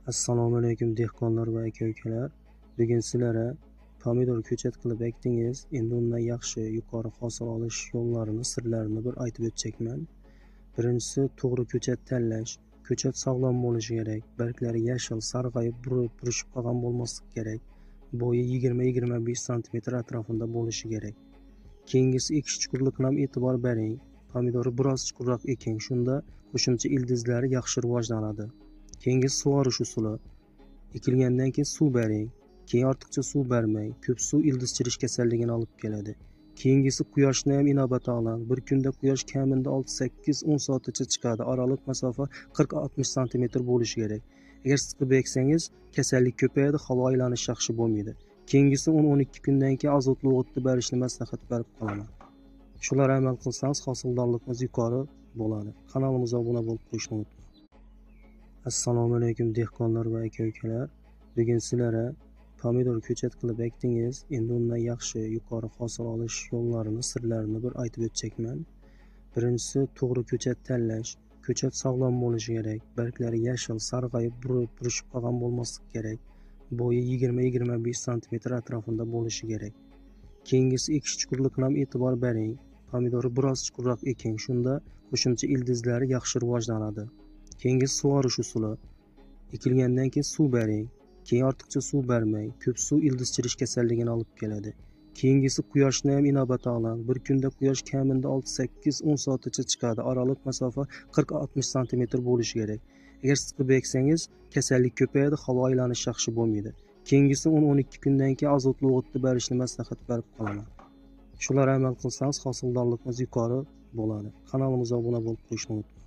Assalomu alaykum dehqonlar va aka-ukalar. Bugun sizlarga pomidor ko'chat qilib ekdingiz. Endi undan yaxshi, yuqori hosil olish yo'llarini, sirlarini bir aytib o'tchakman. Birinchisi, to'g'ri ko'chat tanlash. Ko'chat sog'lom bo'lishi kerak. Barglari yashil, sarg'ayib, burishib qolgan bo'lmasligi kerak. Bo'yi 20-25 sm atrofida bo'lishi kerak. Keyingisi, ekish chuqurligiga ham e'tibor bering. Pomidorni biroz chuqurroq eking, shunda qo'shimcha ildizlari yaxshi rivojlanadi. Keyingi sug'orish usuli. Ekilgandan keyin suv bering. Keyin ortiqcha suv bermang. Ko'p suv ildiz chirish kasalligini olib keladi. Keyingisi, quyoshni ham inobatga oling. Bir kunda quyosh kamida 6-8-10 soatgacha chiqadi. Oraliq masofa 40-60 sm bo'lishi kerak. Agar siqib eksangiz, kasallik ko'payadi, havo aylanishi yaxshi bo'lmaydi. Keyingisi, 10-12 kundan keyin azotli o'g'itni berishni maslahat berib qolaman. Shular amal qilsangiz, hosildorligimiz yuqori bo'ladi. Kanalimizga obuna bo'lib qo'yishni unutmang. Assalomu alaykum dehqonlar va aka-ukalar. Bugun sizlarga pomidor ko'chat qilib ekdingiz. Endi undan yaxshi, yuqori hosil olish yo'llarini, sirlarini bir aytib o'tchakman. Birinchisi, to'g'ri ko'chat tanlash. Ko'chat sog'lom bo'lishi kerak. Barglari yashil, sarg'ayib, burishib qolgan bo'lmasligi kerak. Bo'yi 20-25 sm atrofida bo'lishi kerak. Keyingisi, ekish chuqurligiga ham e'tibor bering. Pomidorni biroz chuqurroq eking, shunda qo'shimcha ildizlari yaxshi rivojlanadi. Keyingi sug'orish usuli. Ekilgandan keyin suv bering. Keyin ortiqcha suv bermang. Ko'p suv ildiz chirish kasalligini olib keladi. Keyingisi, quyoshni ham inobatga oling. Bir kunda quyosh kamida 6-8-10 soatgacha chiqadi. Oraliq masofa 40-60 sm bo'lishi kerak. Agar siqib eksangiz, kasallik ko'payadi, havo aylanishi yaxshi bo'lmaydi. Keyingisi, 10-12 kundan keyin azotli o'g'itni berishni maslahat berib qolaman. Shular amal qilsangiz, hosildorligimiz yuqori bo'ladi. Kanalimizga obuna bo'lib qo'yishni unutmang.